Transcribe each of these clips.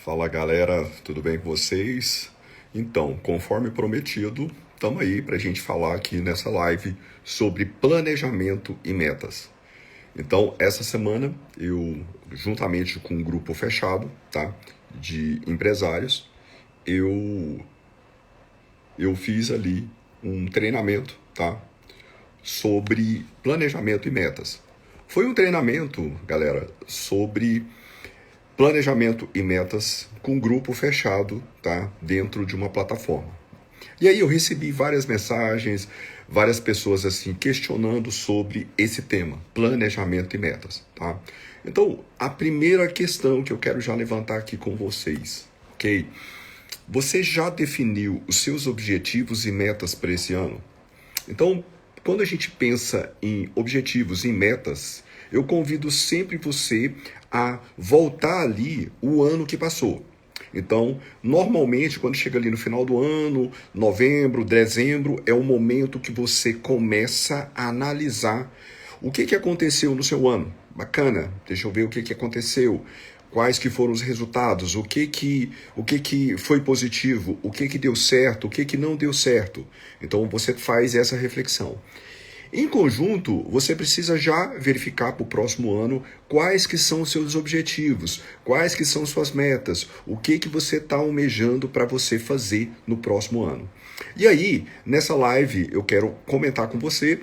Fala galera, tudo bem com vocês? Então, conforme prometido, estamos aí para a gente falar aqui nessa live sobre planejamento e metas. Então, essa semana eu, juntamente com um grupo fechado, tá, de empresários, eu fiz ali um treinamento, tá, sobre planejamento e metas. Foi um treinamento, galera, sobre planejamento e metas com um grupo fechado, tá? Dentro de uma plataforma. E aí eu recebi várias mensagens, várias pessoas assim questionando sobre esse tema, planejamento e metas, tá? Então, a primeira questão que eu quero já levantar aqui com vocês, ok? Você já definiu os seus objetivos e metas para esse ano? Então, quando a gente pensa em objetivos e metas, eu convido sempre você a voltar ali o ano que passou. Então, normalmente, quando chega ali no final do ano, novembro, dezembro, é o momento que você começa a analisar o que aconteceu no seu ano. Bacana, deixa eu ver o que aconteceu. Quais que foram os resultados, o que foi positivo, o que deu certo, o que não deu certo. Então você faz essa reflexão. Em conjunto, você precisa já verificar para o próximo ano quais que são os seus objetivos, quais que são suas metas, o que você está almejando para você fazer no próximo ano. E aí, nessa live, eu quero comentar com você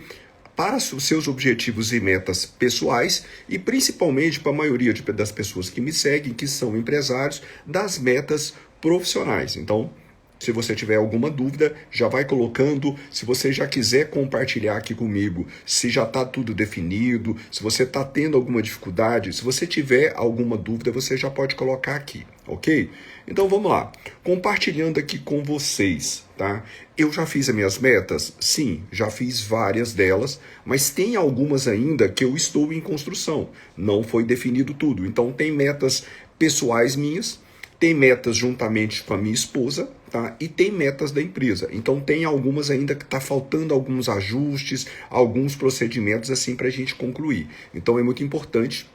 para os seus objetivos e metas pessoais e principalmente para a maioria das pessoas que me seguem, que são empresários, das metas profissionais. Então, se você tiver alguma dúvida, já vai colocando. Se você já quiser compartilhar aqui comigo, se já está tudo definido, se você está tendo alguma dificuldade, se você tiver alguma dúvida, você já pode colocar aqui, ok? Então vamos lá. Compartilhando aqui com vocês, tá? Eu já fiz as minhas metas? Sim, já fiz várias delas, mas tem algumas ainda que eu estou em construção. Não foi definido tudo. Então tem metas pessoais minhas, tem metas juntamente com a minha esposa, tá? E tem metas da empresa. Então tem algumas ainda que está faltando alguns ajustes, alguns procedimentos assim para a gente concluir. Então é muito importante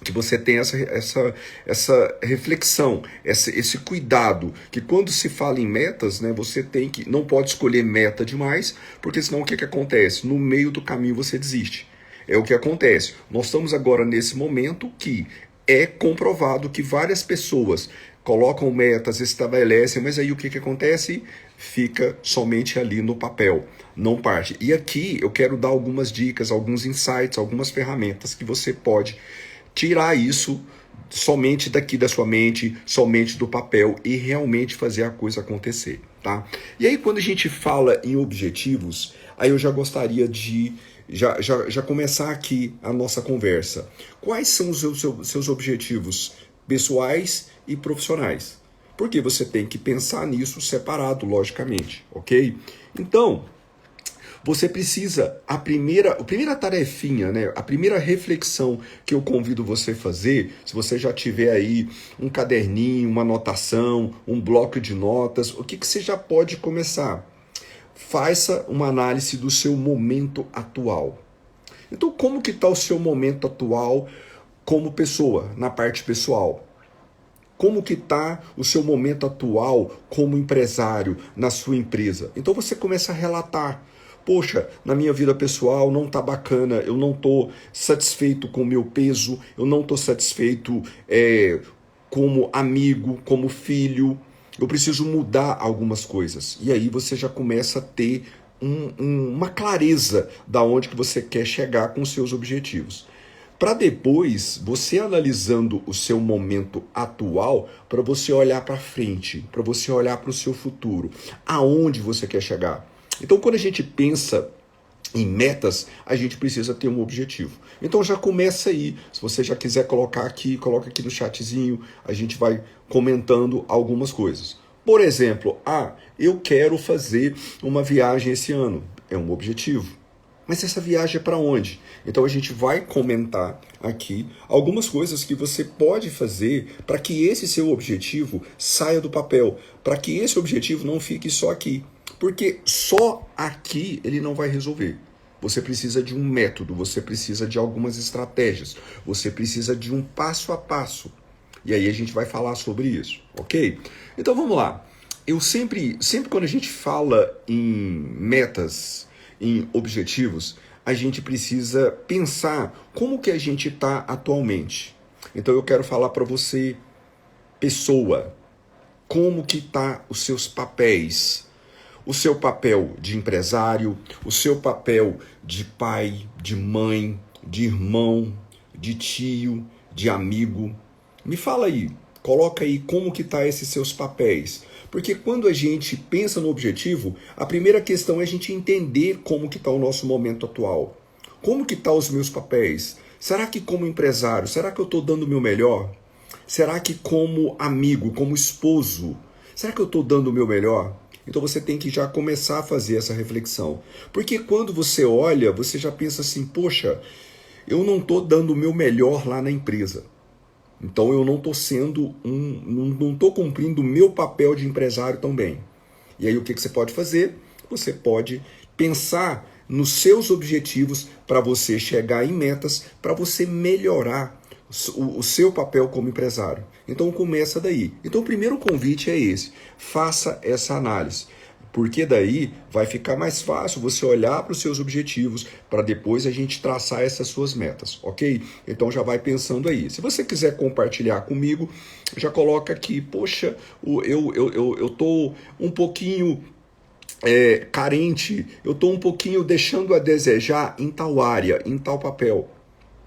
que você tenha essa reflexão, esse cuidado, que quando se fala em metas, né, você não pode escolher meta demais, porque senão o que acontece? No meio do caminho você desiste. É o que acontece. Nós estamos agora nesse momento que é comprovado que várias pessoas colocam metas, estabelecem, mas aí o que acontece? Fica somente ali no papel, não parte. E aqui eu quero dar algumas dicas, alguns insights, algumas ferramentas que você pode tirar isso somente daqui da sua mente, somente do papel e realmente fazer a coisa acontecer, tá? E aí quando a gente fala em objetivos, aí eu já gostaria de já começar aqui a nossa conversa. Quais são os seus objetivos pessoais e profissionais? Porque você tem que pensar nisso separado, logicamente, ok? Então, você precisa, a primeira tarefinha, né? A primeira reflexão que eu convido você a fazer, se você já tiver aí um caderninho, uma anotação, um bloco de notas, o que você já pode começar? Faça uma análise do seu momento atual. Então, como que está o seu momento atual como pessoa, na parte pessoal? Como que está o seu momento atual como empresário na sua empresa? Então você começa a relatar. Poxa, na minha vida pessoal não está bacana, eu não estou satisfeito com o meu peso, eu não estou satisfeito como amigo, como filho, eu preciso mudar algumas coisas. E aí você já começa a ter uma clareza da onde que você quer chegar com os seus objetivos. Para depois, você analisando o seu momento atual, para você olhar para frente, para você olhar para o seu futuro, aonde você quer chegar. Então, quando a gente pensa em metas, a gente precisa ter um objetivo. Então já começa aí. Se você já quiser colocar aqui, coloca aqui no chatzinho, a gente vai comentando algumas coisas. Por exemplo, eu quero fazer uma viagem esse ano. É um objetivo. Mas essa viagem é para onde? Então a gente vai comentar aqui algumas coisas que você pode fazer para que esse seu objetivo saia do papel, para que esse objetivo não fique só aqui. Porque só aqui ele não vai resolver. Você precisa de um método, você precisa de algumas estratégias, você precisa de um passo a passo. E aí a gente vai falar sobre isso, ok? Então vamos lá. Eu sempre quando a gente fala em metas, em objetivos, a gente precisa pensar como que a gente está atualmente. Então eu quero falar para você, pessoa, como que tá os seus papéis, o seu papel de empresário, o seu papel de pai, de mãe, de irmão, de tio, de amigo. Me fala aí, coloca aí como que tá esses seus papéis. Porque quando a gente pensa no objetivo, a primeira questão é a gente entender como que tá o nosso momento atual. Como que tá os meus papéis? Será que como empresário, será que eu estou dando o meu melhor? Será que como amigo, como esposo, será que eu estou dando o meu melhor? Então você tem que já começar a fazer essa reflexão. Porque quando você olha, você já pensa assim, poxa, eu não estou dando o meu melhor lá na empresa. Então eu não estou não estou cumprindo o meu papel de empresário também. E aí o que você pode fazer? Você pode pensar nos seus objetivos para você chegar em metas, para você melhorar o seu papel como empresário. Então começa daí. Então o primeiro convite é esse. Faça essa análise. Porque daí vai ficar mais fácil você olhar para os seus objetivos para depois a gente traçar essas suas metas, ok? Então já vai pensando aí. Se você quiser compartilhar comigo, já coloca aqui, poxa, eu tô um pouquinho carente, eu tô um pouquinho deixando a desejar em tal área, em tal papel.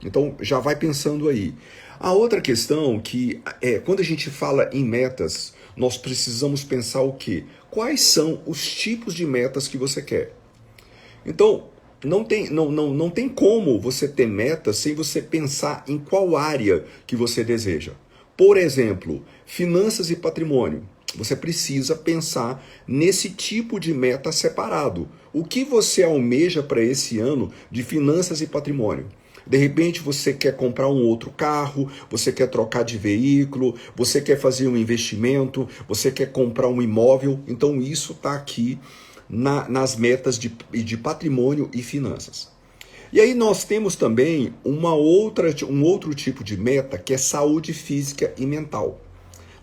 Então já vai pensando aí. A outra questão que é, quando a gente fala em metas, nós precisamos pensar o quê? Quais são os tipos de metas que você quer? Então, não tem como você ter metas sem você pensar em qual área que você deseja. Por exemplo, finanças e patrimônio. Você precisa pensar nesse tipo de meta separado. O que você almeja para esse ano de finanças e patrimônio? De repente você quer comprar um outro carro, você quer trocar de veículo, você quer fazer um investimento, você quer comprar um imóvel. Então isso está aqui nas metas de patrimônio e finanças. E aí nós temos também um outro tipo de meta que é saúde física e mental.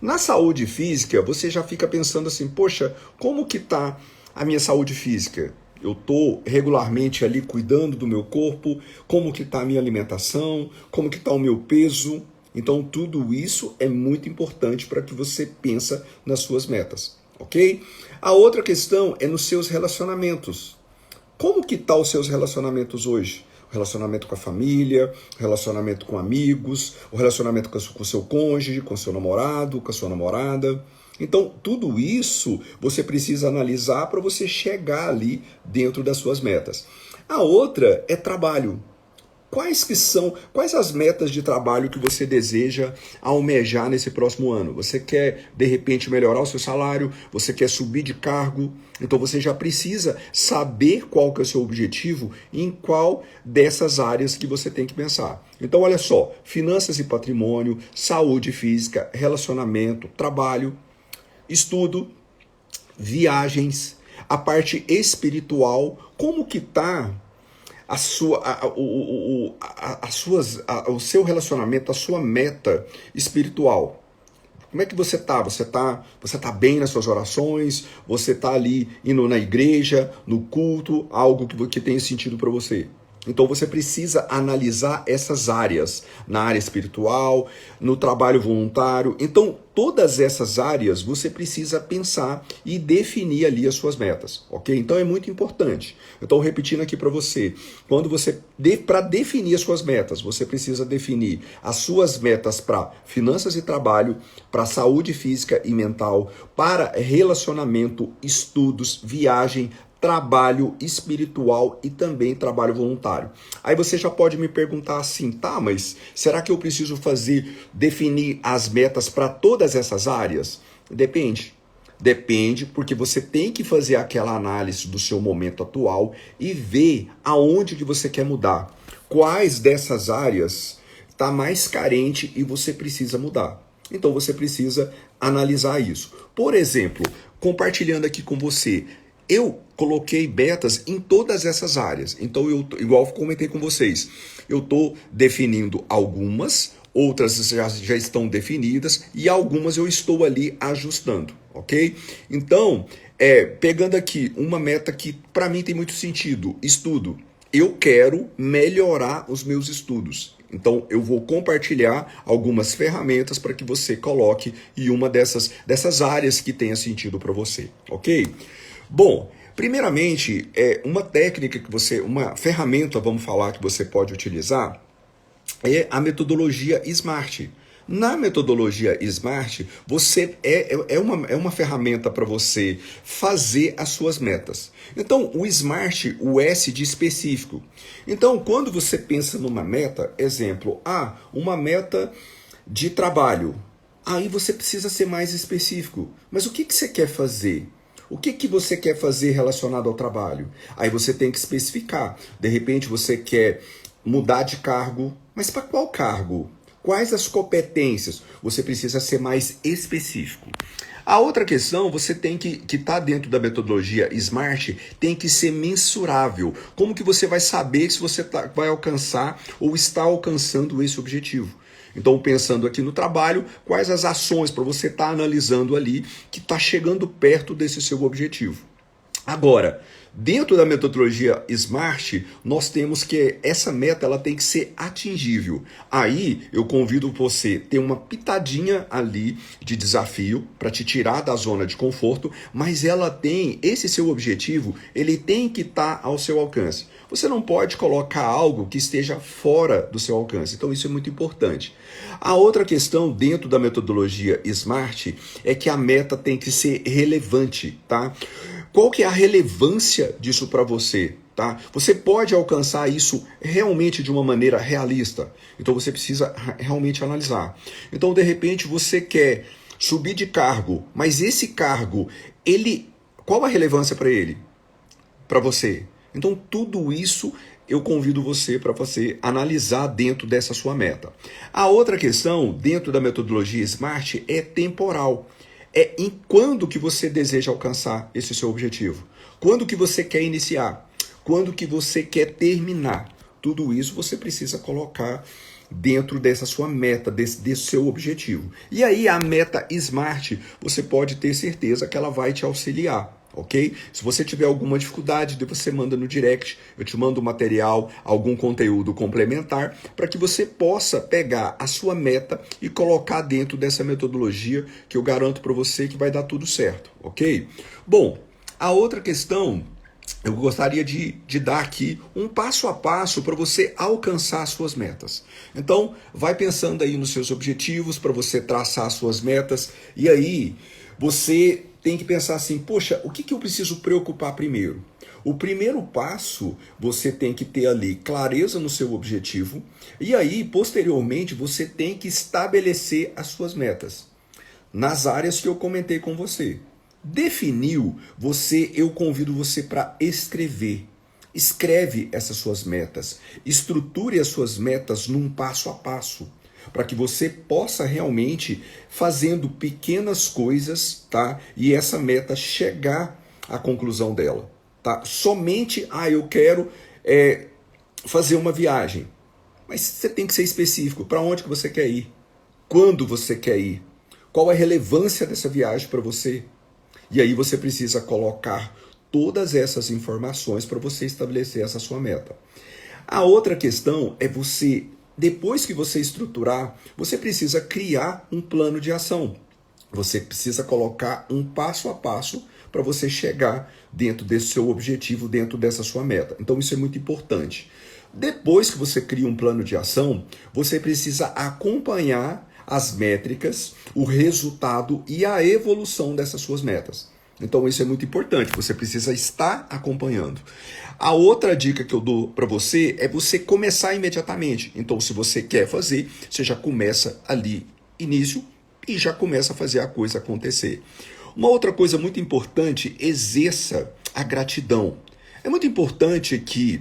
Na saúde física, você já fica pensando assim, poxa, como que está a minha saúde física? Eu estou regularmente ali cuidando do meu corpo, como que está a minha alimentação, como que está o meu peso. Então tudo isso é muito importante para que você pense nas suas metas, ok? A outra questão é nos seus relacionamentos. Como que estão os seus relacionamentos hoje? O relacionamento com a família, o relacionamento com amigos, o relacionamento com o seu cônjuge, com o seu namorado, com a sua namorada. Então, tudo isso você precisa analisar para você chegar ali dentro das suas metas. A outra é trabalho. Quais as metas de trabalho que você deseja almejar nesse próximo ano? Você quer, de repente, melhorar o seu salário? Você quer subir de cargo? Então você já precisa saber qual que é o seu objetivo e em qual dessas áreas que você tem que pensar. Então olha só, finanças e patrimônio, saúde física, relacionamento, trabalho, estudo, viagens, a parte espiritual, como que está o seu relacionamento, a sua meta espiritual. Como é que você está? Você tá bem nas suas orações? Você está ali indo na igreja, no culto, algo que tem sentido para você? Então você precisa analisar essas áreas, na área espiritual, no trabalho voluntário. Então todas essas áreas você precisa pensar e definir ali as suas metas, ok? Então é muito importante. Eu estou repetindo aqui para você, para definir as suas metas, você precisa definir as suas metas para finanças e trabalho, para saúde física e mental, para relacionamento, estudos, viagem, trabalho espiritual e também trabalho voluntário. Aí você já pode me perguntar assim, tá, mas será que eu preciso definir as metas para todas essas áreas? Depende. Depende, porque você tem que fazer aquela análise do seu momento atual e ver aonde que você quer mudar. Quais dessas áreas está mais carente e você precisa mudar. Então você precisa analisar isso. Por exemplo, compartilhando aqui com você, eu coloquei metas em todas essas áreas. Então, igual comentei com vocês, eu estou definindo algumas, outras já estão definidas e algumas eu estou ali ajustando, ok? Então, pegando aqui uma meta que para mim tem muito sentido, estudo. Eu quero melhorar os meus estudos. Então, eu vou compartilhar algumas ferramentas para que você coloque em uma dessas áreas que tenha sentido para você, ok? Bom, primeiramente, uma técnica uma ferramenta, vamos falar, que você pode utilizar é a metodologia SMART. Na metodologia SMART, você é uma ferramenta para você fazer as suas metas. Então, o SMART, o S de específico. Então, quando você pensa numa meta, exemplo, uma meta de trabalho, aí você precisa ser mais específico. Mas o que você quer fazer? O que você quer fazer relacionado ao trabalho? Aí você tem que especificar. De repente, você quer mudar de cargo, mas para qual cargo? Quais as competências? Você precisa ser mais específico. A outra questão, você tem que estar dentro da metodologia SMART, tem que ser mensurável. Como que você vai saber se você vai alcançar ou está alcançando esse objetivo? Então, pensando aqui no trabalho, quais as ações para você estar analisando ali que está chegando perto desse seu objetivo? Agora, dentro da metodologia SMART, nós temos que essa meta ela tem que ser atingível. Aí eu convido você a ter uma pitadinha ali de desafio para te tirar da zona de conforto, mas esse seu objetivo, ele tem que estar ao seu alcance. Você não pode colocar algo que esteja fora do seu alcance. Então isso é muito importante. A outra questão dentro da metodologia SMART é que a meta tem que ser relevante, tá? Qual que é a relevância disso para você? Tá? Você pode alcançar isso realmente de uma maneira realista. Então você precisa realmente analisar. Então, de repente, você quer subir de cargo, mas esse cargo, qual a relevância para ele? Para você? Então, tudo isso eu convido você para você analisar dentro dessa sua meta. A outra questão, dentro da metodologia SMART, é temporal. É em quando que você deseja alcançar esse seu objetivo. Quando que você quer iniciar. Quando que você quer terminar. Tudo isso você precisa colocar dentro dessa sua meta, desse seu objetivo. E aí a meta SMART, você pode ter certeza que ela vai te auxiliar. Ok? Se você tiver alguma dificuldade, você manda no direct, eu te mando material, algum conteúdo complementar, para que você possa pegar a sua meta e colocar dentro dessa metodologia que eu garanto para você que vai dar tudo certo, ok? Bom, a outra questão, eu gostaria de dar aqui um passo a passo para você alcançar as suas metas. Então, vai pensando aí nos seus objetivos, para você traçar as suas metas, e aí você tem que pensar assim, poxa, o que eu preciso preocupar primeiro? O primeiro passo, você tem que ter ali clareza no seu objetivo e aí, posteriormente, você tem que estabelecer as suas metas nas áreas que eu comentei com você. Definiu, eu convido você para escrever. Escreve essas suas metas, estruture as suas metas num passo a passo, para que você possa realmente fazendo pequenas coisas, tá? E essa meta chegar à conclusão dela, tá? Somente, eu quero fazer uma viagem. Mas você tem que ser específico. Para onde que você quer ir? Quando você quer ir? Qual a relevância dessa viagem para você? E aí você precisa colocar todas essas informações para você estabelecer essa sua meta. A outra questão é depois que você estruturar, você precisa criar um plano de ação. Você precisa colocar um passo a passo para você chegar dentro desse seu objetivo, dentro dessa sua meta. Então isso é muito importante. Depois que você cria um plano de ação, você precisa acompanhar as métricas, o resultado e a evolução dessas suas metas. Então isso é muito importante, você precisa estar acompanhando. A outra dica que eu dou para você é você começar imediatamente. Então se você quer fazer, você já começa ali, início, e já começa a fazer a coisa acontecer. Uma outra coisa muito importante, exerça a gratidão. É muito importante que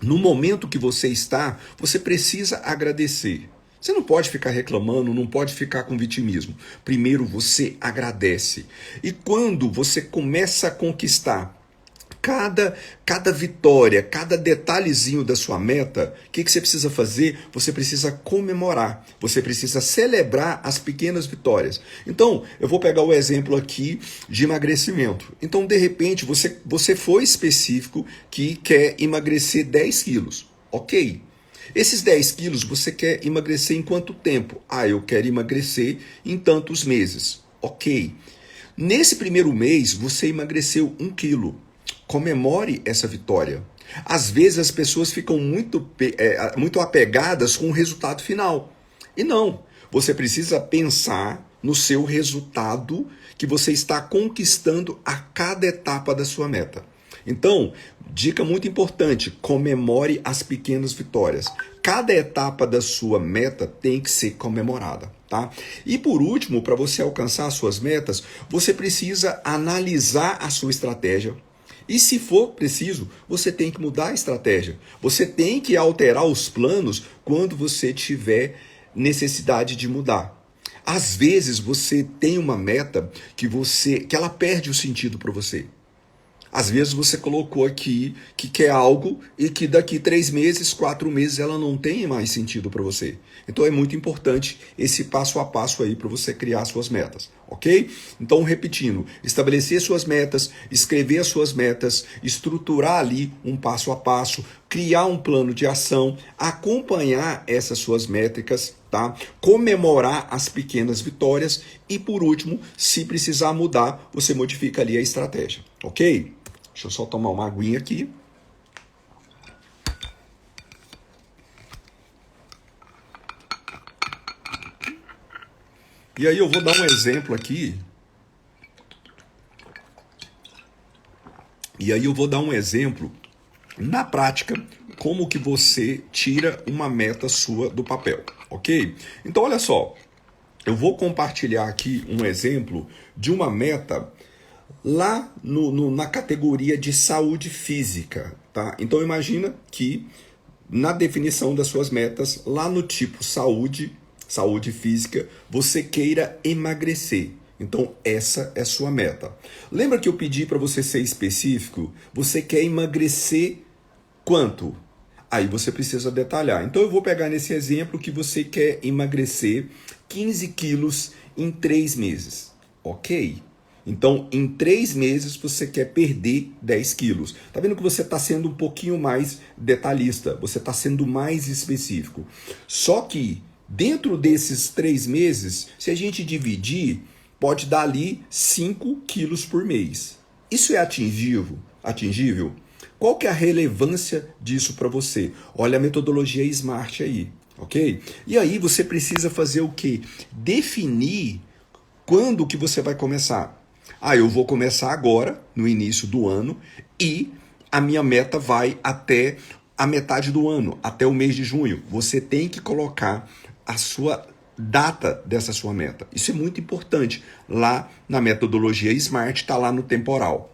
no momento que você está, você precisa agradecer. Você não pode ficar reclamando, não pode ficar com vitimismo. Primeiro você agradece. E quando você começa a conquistar Cada vitória, cada detalhezinho da sua meta, o que você precisa fazer? Você precisa comemorar, você precisa celebrar as pequenas vitórias. Então, eu vou pegar o exemplo aqui de emagrecimento. Então, de repente, você foi específico que quer emagrecer 10 quilos. Ok. Esses 10 quilos você quer emagrecer em quanto tempo? Eu quero emagrecer em tantos meses. Ok. Nesse primeiro mês, você emagreceu 1 quilo. Comemore essa vitória. Às vezes as pessoas ficam muito apegadas com o resultado final. E não. Você precisa pensar no seu resultado que você está conquistando a cada etapa da sua meta. Então, dica muito importante, comemore as pequenas vitórias. Cada etapa da sua meta tem que ser comemorada, tá? E por último, para você alcançar as suas metas, você precisa analisar a sua estratégia. E se for preciso, você tem que mudar a estratégia. Você tem que alterar os planos quando você tiver necessidade de mudar. Às vezes você tem uma meta que ela perde o sentido para você. Às vezes você colocou aqui que quer algo e que daqui 3 meses, 4 meses ela não tem mais sentido para você. Então é muito importante esse passo a passo aí para você criar suas metas, ok? Então repetindo, estabelecer suas metas, escrever as suas metas, estruturar ali um passo a passo, criar um plano de ação, acompanhar essas suas métricas, tá? Comemorar as pequenas vitórias e por último, se precisar mudar, você modifica ali a estratégia, ok? Deixa eu só tomar uma aguinha aqui. E aí eu vou dar um exemplo aqui. Na prática, como que você tira uma meta sua do papel, ok? Então olha só, eu vou compartilhar aqui um exemplo de uma meta lá na categoria de saúde física, tá? Então imagina que na definição das suas metas, lá no tipo saúde física, você queira emagrecer. Então essa é a sua meta. Lembra que eu pedi para você ser específico? Você quer emagrecer quanto? Aí você precisa detalhar. Então eu vou pegar nesse exemplo que você quer emagrecer 15 quilos em 3 meses. Ok? Então, em 3 meses, você quer perder 10 quilos. Tá vendo que você está sendo um pouquinho mais detalhista, você está sendo mais específico. Só que, dentro desses 3 meses, se a gente dividir, pode dar ali 5 quilos por mês. Isso é atingível? Qual que é a relevância disso para você? Olha a metodologia SMART aí, ok? E aí você precisa fazer o quê? Definir quando que você vai começar. Eu vou começar agora, no início do ano, e a minha meta vai até a metade do ano, até o mês de junho. Você tem que colocar a sua data dessa sua meta. Isso é muito importante. Lá na metodologia SMART, está lá no temporal.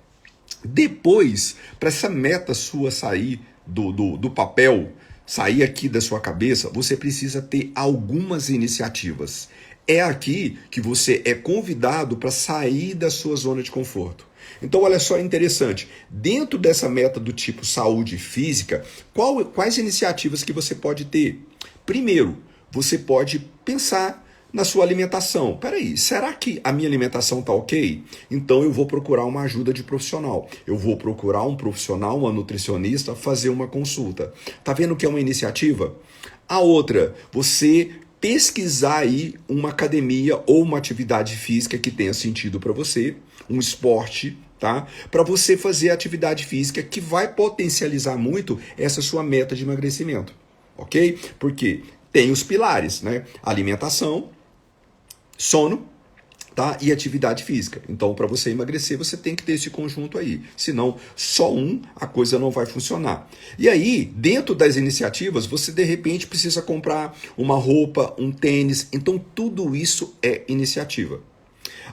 Depois, para essa meta sua sair do papel, sair aqui da sua cabeça, você precisa ter algumas iniciativas. É aqui que você é convidado para sair da sua zona de conforto. Então, olha só, interessante. Dentro dessa meta do tipo saúde física, quais iniciativas que você pode ter? Primeiro, você pode pensar na sua alimentação. Peraí, será que a minha alimentação está ok? Então eu vou procurar uma ajuda de profissional. Eu vou procurar um profissional, uma nutricionista, fazer uma consulta. Tá vendo que é uma iniciativa? A outra, você pesquisar aí uma academia ou uma atividade física que tenha sentido para você, um esporte, tá? Para você fazer atividade física que vai potencializar muito essa sua meta de emagrecimento, ok? Porque tem os pilares, né? Alimentação, sono, tá? E atividade física. Então, para você emagrecer, você tem que ter esse conjunto aí. Senão, só a coisa não vai funcionar. E aí, dentro das iniciativas, você de repente precisa comprar uma roupa, um tênis. Então, tudo isso é iniciativa.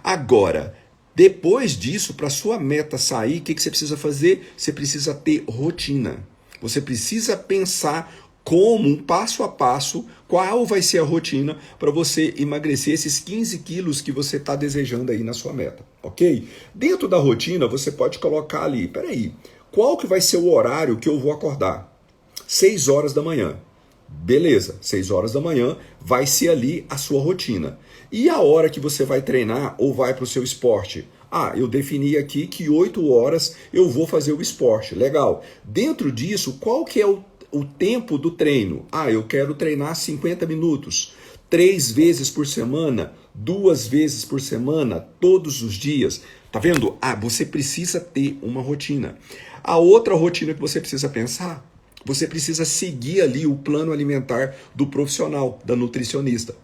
Agora, depois disso, para sua meta sair, o que você precisa fazer? Você precisa ter rotina. Você precisa pensar como, um passo a passo, qual vai ser a rotina para você emagrecer esses 15 quilos que você está desejando aí na sua meta, ok? Dentro da rotina, você pode colocar ali, peraí, qual que vai ser o horário que eu vou acordar? 6 horas da manhã. Beleza, 6 horas da manhã vai ser ali a sua rotina. E a hora que você vai treinar ou vai para o seu esporte? Eu defini aqui que 8 horas eu vou fazer o esporte. Legal. Dentro disso, qual que é o tempo do treino? Eu quero treinar 50 minutos. 3 vezes por semana, 2 vezes por semana, todos os dias. Tá vendo? Você precisa ter uma rotina. A outra rotina que você precisa pensar, você precisa seguir ali o plano alimentar do profissional, da nutricionista.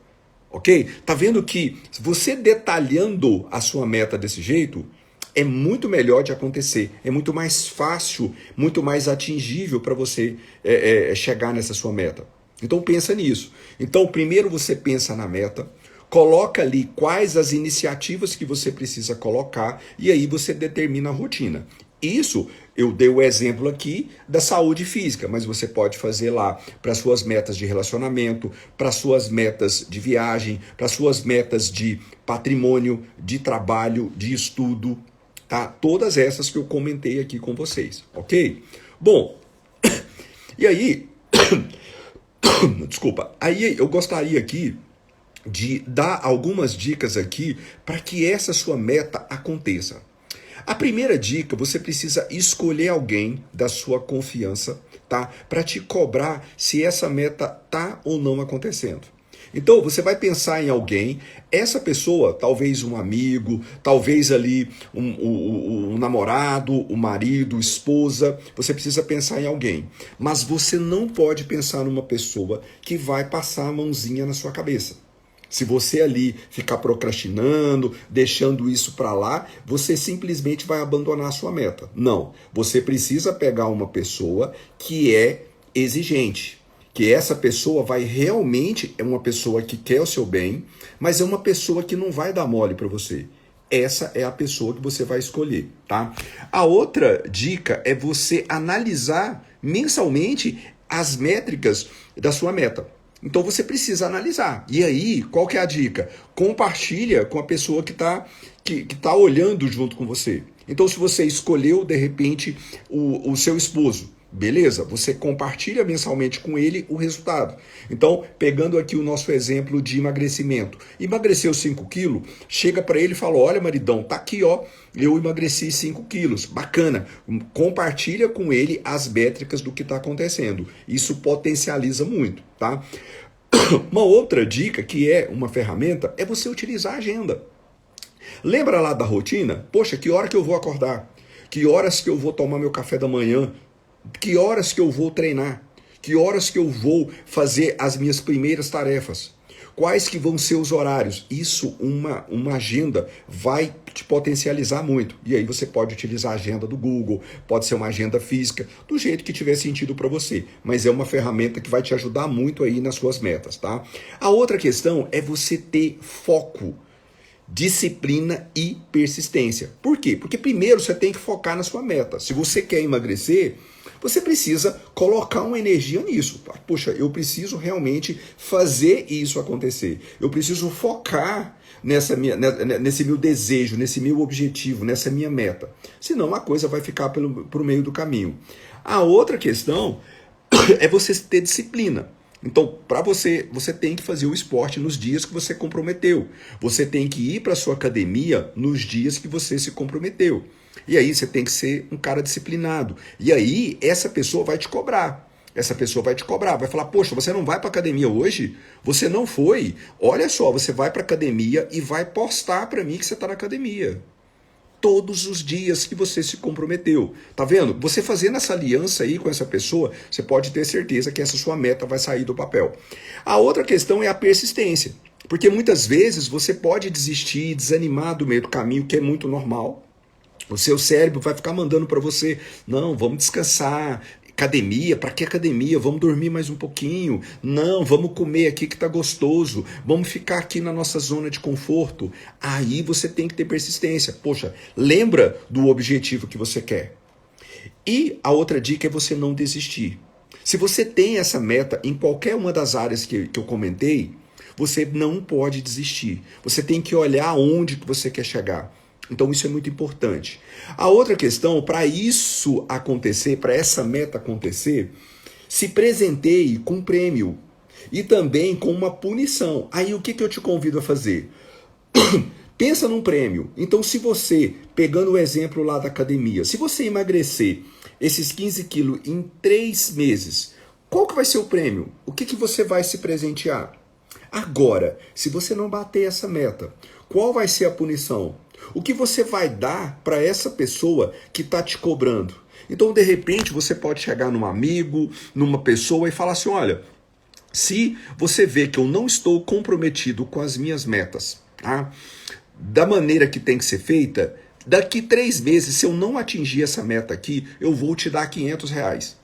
Ok? Tá vendo que você detalhando a sua meta desse jeito, é muito melhor de acontecer, é muito mais fácil, muito mais atingível para você chegar nessa sua meta. Então pensa nisso. Então primeiro você pensa na meta, coloca ali quais as iniciativas que você precisa colocar e aí você determina a rotina. Isso, eu dei o exemplo aqui da saúde física, mas você pode fazer lá para suas metas de relacionamento, para suas metas de viagem, para suas metas de patrimônio, de trabalho, de estudo, tá? Todas essas que eu comentei aqui com vocês, ok? Bom, e aí, desculpa, aí eu gostaria aqui de dar algumas dicas aqui para que essa sua meta aconteça. A primeira dica, você precisa escolher alguém da sua confiança, tá? Para te cobrar se essa meta tá ou não acontecendo. Então, você vai pensar em alguém, essa pessoa, talvez um amigo, talvez ali um namorado, o marido, esposa, você precisa pensar em alguém. Mas você não pode pensar numa pessoa que vai passar a mãozinha na sua cabeça. Se você ali ficar procrastinando, deixando isso para lá, você simplesmente vai abandonar a sua meta. Não, você precisa pegar uma pessoa que é exigente, que essa pessoa vai realmente, é uma pessoa que quer o seu bem, mas é uma pessoa que não vai dar mole para você. Essa é a pessoa que você vai escolher, tá? A outra dica é você analisar mensalmente as métricas da sua meta. Então você precisa analisar. E aí, qual que é a dica? Compartilha com a pessoa que tá olhando junto com você. Então, se você escolheu, de repente, o seu esposo, beleza? Você compartilha mensalmente com ele o resultado. Então, pegando aqui o nosso exemplo de emagrecimento. Emagreceu 5 quilos, chega para ele e fala, olha maridão, tá aqui ó, eu emagreci 5 quilos, bacana. Compartilha com ele as métricas do que está acontecendo. Isso potencializa muito, tá? Uma outra dica, que é uma ferramenta, é você utilizar a agenda. Lembra lá da rotina? Poxa, que hora que eu vou acordar? Que horas que eu vou tomar meu café da manhã? Que horas que eu vou treinar? Que horas que eu vou fazer as minhas primeiras tarefas? Quais que vão ser os horários? Isso, uma agenda vai te potencializar muito. E aí você pode utilizar a agenda do Google, pode ser uma agenda física, do jeito que tiver sentido para você. Mas é uma ferramenta que vai te ajudar muito aí nas suas metas, tá? A outra questão é você ter foco, disciplina e persistência. Por quê? Porque primeiro você tem que focar na sua meta. Se você quer emagrecer, você precisa colocar uma energia nisso. Poxa, eu preciso realmente fazer isso acontecer. Eu preciso focar nesse meu desejo, nesse meu objetivo, nessa minha meta. Senão a coisa vai ficar pro meio do caminho. A outra questão é você ter disciplina. Então, para você tem que fazer o esporte nos dias que você comprometeu. Você tem que ir para a sua academia nos dias que você se comprometeu. E aí você tem que ser um cara disciplinado. E aí essa pessoa vai te cobrar. Essa pessoa vai te cobrar, vai falar, poxa, você não vai para academia hoje? Você não foi? Olha só, você vai para academia e vai postar para mim que você está na academia. Todos os dias que você se comprometeu. Tá vendo? Você fazendo essa aliança aí com essa pessoa, você pode ter certeza que essa sua meta vai sair do papel. A outra questão é a persistência. Porque muitas vezes você pode desistir, desanimar do meio do caminho, que é muito normal. O seu cérebro vai ficar mandando para você, não, vamos descansar. Academia, para que academia? Vamos dormir mais um pouquinho. Não, vamos comer aqui que tá gostoso. Vamos ficar aqui na nossa zona de conforto. Aí você tem que ter persistência. Poxa, lembra do objetivo que você quer. E a outra dica é você não desistir. Se você tem essa meta em qualquer uma das áreas que eu comentei, você não pode desistir. Você tem que olhar onde que você quer chegar. Então isso é muito importante. A outra questão, para isso acontecer, para essa meta acontecer, se presenteie com um prêmio e também com uma punição. Aí o que eu te convido a fazer? Pensa num prêmio. Então se você, pegando o exemplo lá da academia, se você emagrecer esses 15 quilos em 3 meses, qual que vai ser o prêmio? O que você vai se presentear? Agora, se você não bater essa meta, qual vai ser a punição? O que você vai dar para essa pessoa que está te cobrando? Então, de repente, você pode chegar num amigo, numa pessoa e falar assim, olha, se você vê que eu não estou comprometido com as minhas metas, tá? Da maneira que tem que ser feita, daqui 3 meses, se eu não atingir essa meta aqui, eu vou te dar R$500.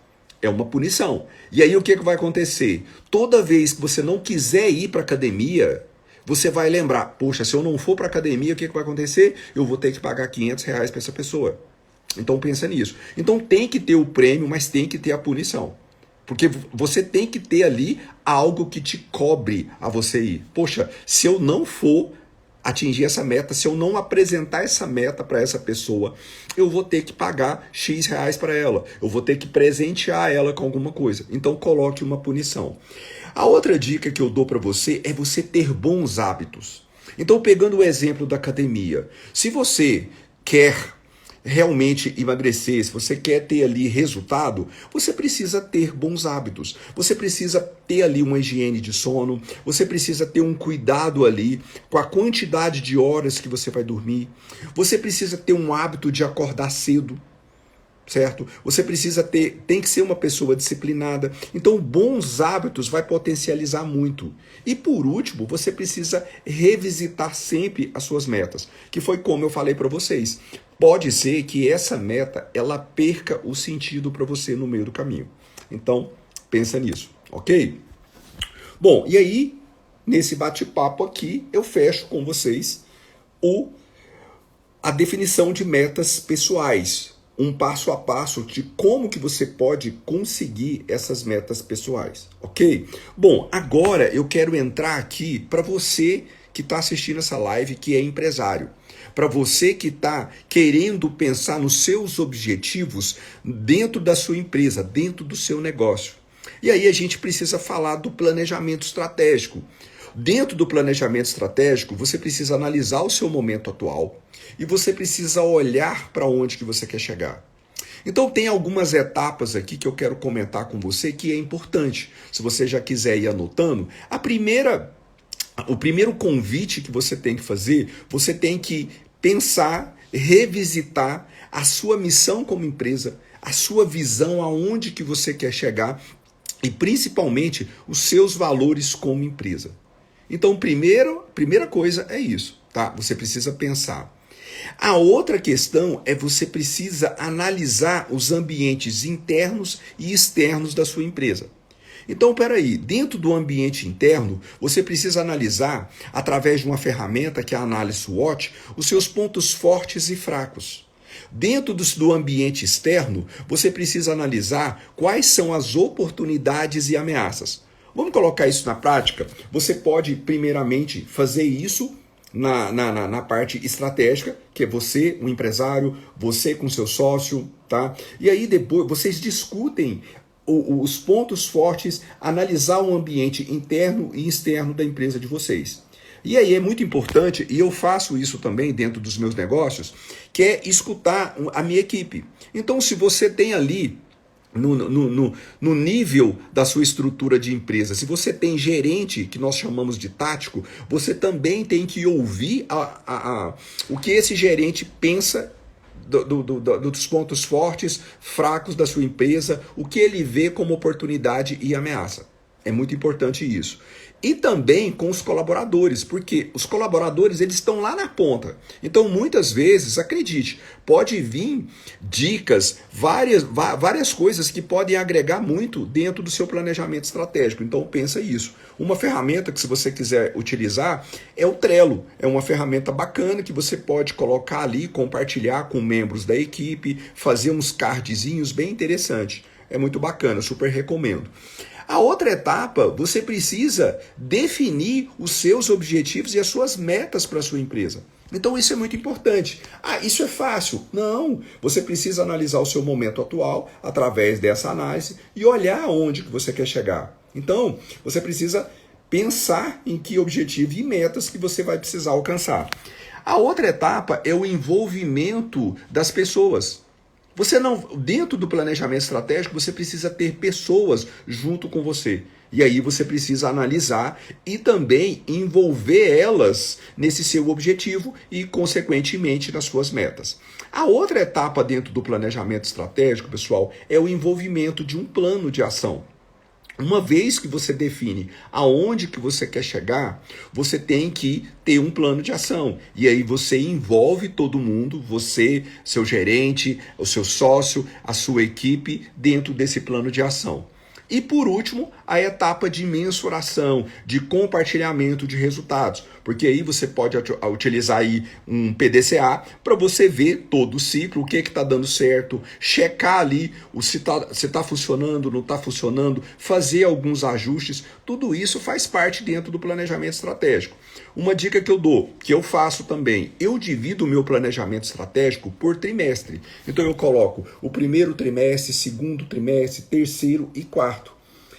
É uma punição. E aí o que vai acontecer? Toda vez que você não quiser ir para academia, você vai lembrar, poxa, se eu não for para academia, o que vai acontecer? Eu vou ter que pagar R$500 para essa pessoa. Então pensa nisso. Então tem que ter o prêmio, mas tem que ter a punição. Porque você tem que ter ali algo que te cobre a você ir. Poxa, se eu não for atingir essa meta, se eu não apresentar essa meta para essa pessoa, eu vou ter que pagar X reais para ela. Eu vou ter que presentear ela com alguma coisa. Então coloque uma punição. A outra dica que eu dou para você é você ter bons hábitos. Então, pegando o exemplo da academia, se você quer realmente emagrecer, se você quer ter ali resultado, você precisa ter bons hábitos. Você precisa ter ali uma higiene de sono, você precisa ter um cuidado ali com a quantidade de horas que você vai dormir. Você precisa ter um hábito de acordar cedo, certo? Você precisa tem que ser uma pessoa disciplinada. Então, bons hábitos vai potencializar muito. E por último, você precisa revisitar sempre as suas metas, que foi como eu falei para vocês. Pode ser que essa meta ela perca o sentido para você no meio do caminho. Então, pensa nisso, ok? Bom, e aí, nesse bate-papo aqui, eu fecho com vocês a definição de metas pessoais, um passo a passo de como que você pode conseguir essas metas pessoais, ok? Bom, agora eu quero entrar aqui para você que está assistindo essa live, que é empresário. Para você que está querendo pensar nos seus objetivos dentro da sua empresa, dentro do seu negócio. E aí a gente precisa falar do planejamento estratégico. Dentro do planejamento estratégico, você precisa analisar o seu momento atual e você precisa olhar para onde que você quer chegar. Então tem algumas etapas aqui que eu quero comentar com você que é importante. Se você já quiser ir anotando, o primeiro convite que você tem que fazer, você tem que pensar, revisitar a sua missão como empresa, a sua visão, aonde que você quer chegar e principalmente os seus valores como empresa. Então, primeira coisa é isso, tá? Você precisa pensar. A outra questão é você precisa analisar os ambientes internos e externos da sua empresa. Então, peraí, dentro do ambiente interno, você precisa analisar, através de uma ferramenta que é a análise SWOT, os seus pontos fortes e fracos. Dentro do ambiente externo, você precisa analisar quais são as oportunidades e ameaças. Vamos colocar isso na prática? Você pode, primeiramente, fazer isso na parte estratégica, que é você, um empresário, você com seu sócio, tá? E aí depois vocês discutem os pontos fortes, analisar o ambiente interno e externo da empresa de vocês. E aí é muito importante, e eu faço isso também dentro dos meus negócios, que é escutar a minha equipe. Então, se você tem ali, no nível da sua estrutura de empresa, se você tem gerente, que nós chamamos de tático, você também tem que ouvir o que esse gerente pensa dos pontos fortes, fracos da sua empresa, o que ele vê como oportunidade e ameaça. É muito importante isso. E também com os colaboradores, porque os colaboradores eles estão lá na ponta. Então, muitas vezes, acredite, pode vir dicas, várias coisas que podem agregar muito dentro do seu planejamento estratégico. Então, pensa isso. Uma ferramenta que, se você quiser utilizar, é o Trello. É uma ferramenta bacana que você pode colocar ali, compartilhar com membros da equipe, fazer uns cardzinhos bem interessantes. É muito bacana, super recomendo. A outra etapa, você precisa definir os seus objetivos e as suas metas para a sua empresa. Então isso é muito importante. Ah, isso é fácil? Não. Você precisa analisar o seu momento atual através dessa análise e olhar aonde que você quer chegar. Então, você precisa pensar em que objetivo e metas que você vai precisar alcançar. A outra etapa é o envolvimento das pessoas. Você não, dentro do planejamento estratégico, você precisa ter pessoas junto com você. E aí você precisa analisar e também envolver elas nesse seu objetivo e, consequentemente, nas suas metas. A outra etapa dentro do planejamento estratégico, pessoal, é o envolvimento de um plano de ação. Uma vez que você define aonde que você quer chegar, você tem que ter um plano de ação. E aí você envolve todo mundo, você, seu gerente, o seu sócio, a sua equipe dentro desse plano de ação. E por último, a etapa de mensuração, de compartilhamento de resultados. Porque aí você pode utilizar aí um PDCA para você ver todo o ciclo, o que está dando certo, checar ali se está funcionando, não está funcionando, fazer alguns ajustes. Tudo isso faz parte dentro do planejamento estratégico. Uma dica que eu dou, que eu faço também, eu divido o meu planejamento estratégico por trimestre. Então eu coloco o primeiro trimestre, segundo trimestre, terceiro e quarto.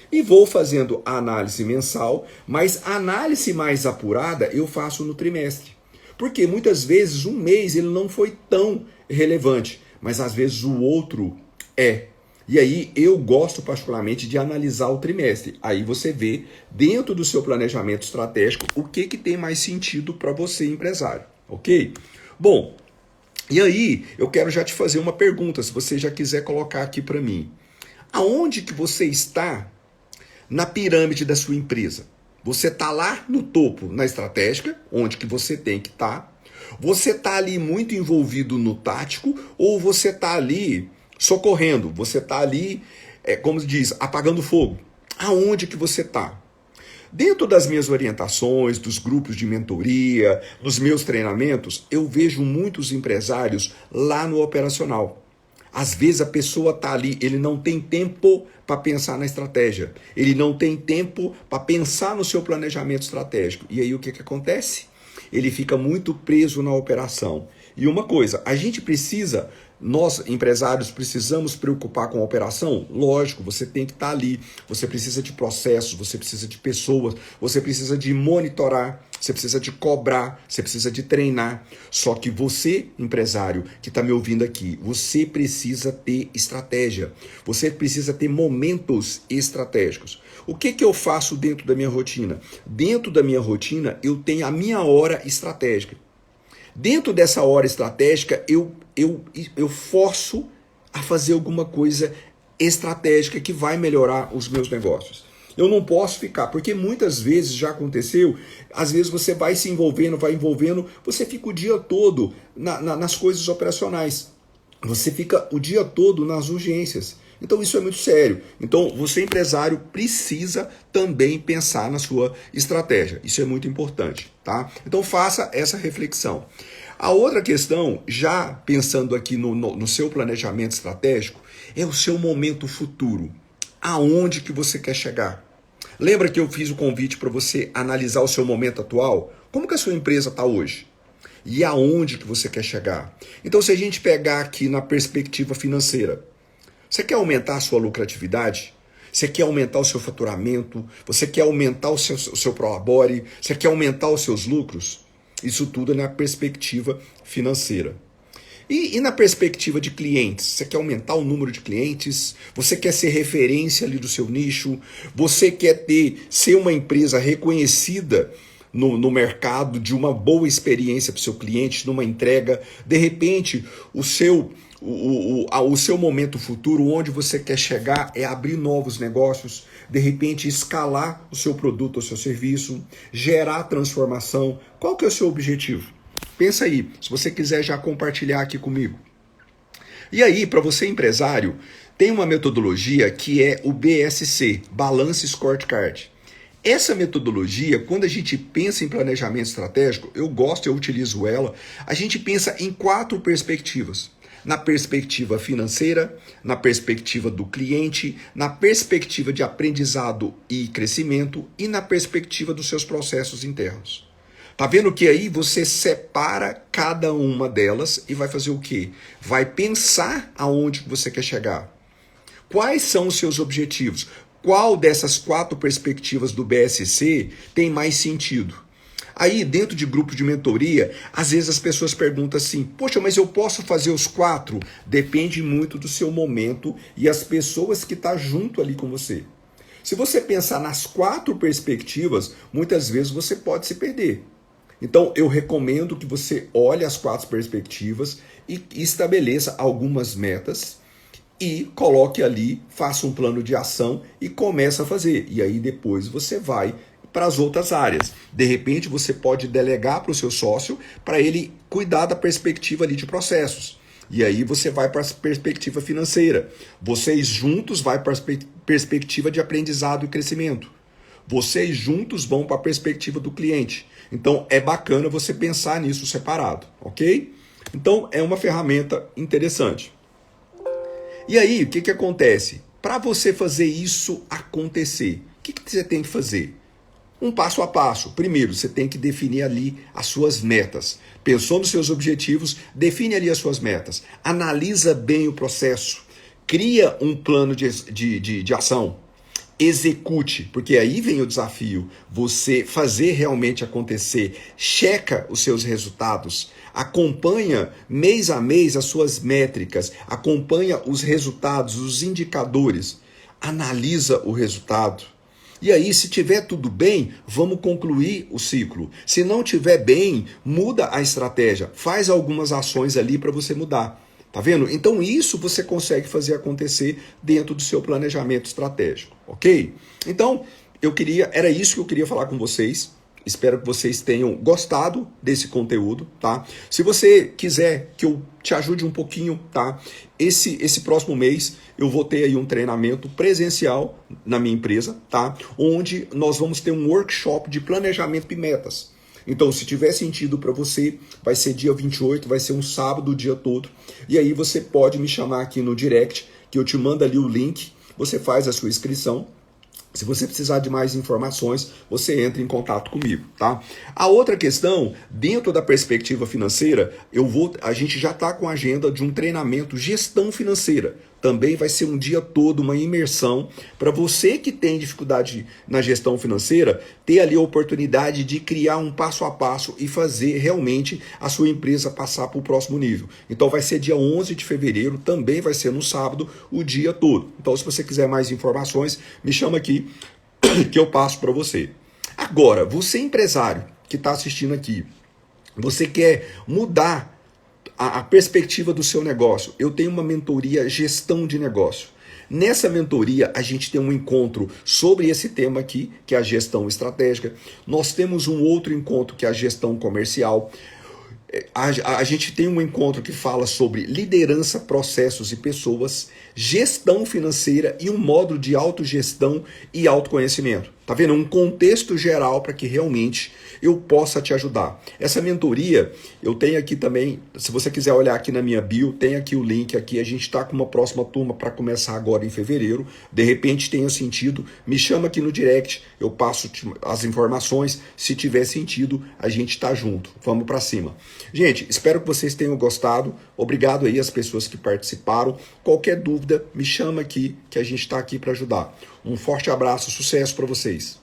E vou fazendo a análise mensal, mas a análise mais apurada eu faço no trimestre. Porque muitas vezes um mês ele não foi tão relevante, mas às vezes o outro é. E aí eu gosto particularmente de analisar o trimestre. Aí você vê dentro do seu planejamento estratégico o que tem mais sentido para você, empresário, ok? Bom, e aí eu quero já te fazer uma pergunta, se você já quiser colocar aqui para mim. Aonde que você está na pirâmide da sua empresa? Você está lá no topo, na estratégica, onde que você tem que estar? Você está ali muito envolvido no tático ou você está ali socorrendo? Você está ali, como se diz, apagando fogo? Aonde que você está? Dentro das minhas orientações, dos grupos de mentoria, nos meus treinamentos, eu vejo muitos empresários lá no operacional. Às vezes a pessoa está ali, ele não tem tempo para pensar na estratégia. Ele não tem tempo para pensar no seu planejamento estratégico. E aí o que acontece? Ele fica muito preso na operação. E uma coisa, a gente precisa, nós empresários precisamos preocupar com a operação? Lógico, você tem que estar ali. Você precisa de processos, você precisa de pessoas, você precisa de monitorar, você precisa de cobrar, você precisa de treinar. Só que você, empresário que está me ouvindo aqui, você precisa ter estratégia. Você precisa ter momentos estratégicos. O que eu faço dentro da minha rotina? Dentro da minha rotina, eu tenho a minha hora estratégica. Dentro dessa hora estratégica, eu forço a fazer alguma coisa estratégica que vai melhorar os meus negócios. Eu não posso ficar, porque muitas vezes já aconteceu, às vezes você vai se envolvendo, você fica o dia todo nas coisas operacionais. Você fica o dia todo nas urgências. Então isso é muito sério. Então você, empresário, precisa também pensar na sua estratégia. Isso é muito importante, tá? Então faça essa reflexão. A outra questão, já pensando aqui no seu planejamento estratégico, é o seu momento futuro. Aonde que você quer chegar? Lembra que eu fiz o convite para você analisar o seu momento atual? Como que a sua empresa está hoje? E aonde que você quer chegar? Então, se a gente pegar aqui na perspectiva financeira, você quer aumentar a sua lucratividade? Você quer aumentar o seu faturamento? Você quer aumentar o seu prolabore? Você quer aumentar os seus lucros? Isso tudo é na perspectiva financeira. E na perspectiva de clientes? Você quer aumentar o número de clientes? Você quer ser referência ali do seu nicho? Você quer ser uma empresa reconhecida no mercado, de uma boa experiência para o seu cliente, numa entrega? De repente, o seu momento futuro, onde você quer chegar, é abrir novos negócios, de repente escalar o seu produto ou seu serviço, gerar transformação. Qual que é o seu objetivo? Pensa aí, se você quiser já compartilhar aqui comigo. E aí, para você empresário, tem uma metodologia que é o BSC, Balance Scorecard. Essa metodologia, quando a gente pensa em planejamento estratégico, eu utilizo ela, a gente pensa em 4 perspectivas. na perspectiva financeira, na perspectiva do cliente, na perspectiva de aprendizado e crescimento e na perspectiva dos seus processos internos. Tá vendo que aí você separa cada uma delas e vai fazer o quê? Vai pensar aonde você quer chegar. Quais são os seus objetivos? Qual dessas 4 perspectivas do BSC tem mais sentido? Aí, dentro de grupos de mentoria, às vezes as pessoas perguntam assim, poxa, mas eu posso fazer os 4? Depende muito do seu momento e as pessoas que estão junto ali com você. Se você pensar nas 4 perspectivas, muitas vezes você pode se perder. Então, eu recomendo que você olhe as 4 perspectivas e estabeleça algumas metas e coloque ali, faça um plano de ação e comece a fazer. E aí depois você vai para as outras áreas. De repente você pode delegar para o seu sócio para ele cuidar da perspectiva ali de processos. E aí você vai para a perspectiva financeira. Vocês juntos vai para a perspectiva de aprendizado e crescimento. Vocês juntos vão para a perspectiva do cliente. Então é bacana você pensar nisso separado, ok? Então é uma ferramenta interessante. E aí, o que acontece? Para você fazer isso acontecer, o que você tem que fazer? Um passo a passo. Primeiro, você tem que definir ali as suas metas. Pensou nos seus objetivos, define ali as suas metas. Analisa bem o processo. Cria um plano de ação. Execute, porque aí vem o desafio. Você fazer realmente acontecer. Checa os seus resultados. Acompanha mês a mês as suas métricas. Acompanha os resultados, os indicadores. Analisa o resultado. E aí, se tiver tudo bem, vamos concluir o ciclo. Se não tiver bem, muda a estratégia. Faz algumas ações ali para você mudar. Tá vendo? Então isso você consegue fazer acontecer dentro do seu planejamento estratégico, ok? Então, era isso que eu queria falar com vocês. Espero que vocês tenham gostado desse conteúdo, tá? Se você quiser que eu te ajude um pouquinho, tá? Esse próximo mês eu vou ter aí um treinamento presencial na minha empresa, tá? Onde nós vamos ter um workshop de planejamento e metas. Então, se tiver sentido para você, vai ser dia 28, vai ser um sábado o dia todo. E aí você pode me chamar aqui no direct, que eu te mando ali o link, você faz a sua inscrição. Se você precisar de mais informações, você entra em contato comigo, tá? A outra questão, dentro da perspectiva financeira, a gente já está com a agenda de um treinamento gestão financeira. Também vai ser um dia todo, uma imersão, para você que tem dificuldade na gestão financeira, ter ali a oportunidade de criar um passo a passo e fazer realmente a sua empresa passar para o próximo nível. Então vai ser dia 11 de fevereiro, também vai ser no sábado, o dia todo. Então se você quiser mais informações, me chama aqui que eu passo para você. Agora, você empresário que está assistindo aqui, você quer mudar a perspectiva do seu negócio. Eu tenho uma mentoria gestão de negócio. Nessa mentoria, a gente tem um encontro sobre esse tema aqui, que é a gestão estratégica. Nós temos um outro encontro, que é a gestão comercial. A gente tem um encontro que fala sobre liderança, processos e pessoas, gestão financeira e um módulo de autogestão e autoconhecimento. Tá vendo? Um contexto geral para que realmente eu possa te ajudar. Essa mentoria, eu tenho aqui também, se você quiser olhar aqui na minha bio, tem aqui o link aqui, a gente está com uma próxima turma para começar agora em fevereiro. De repente tenha sentido, me chama aqui no direct, eu passo as informações, se tiver sentido, a gente está junto. Vamos para cima. Gente, espero que vocês tenham gostado. Obrigado aí às pessoas que participaram. Qualquer dúvida, me chama aqui, que a gente está aqui para ajudar. Um forte abraço, sucesso para vocês.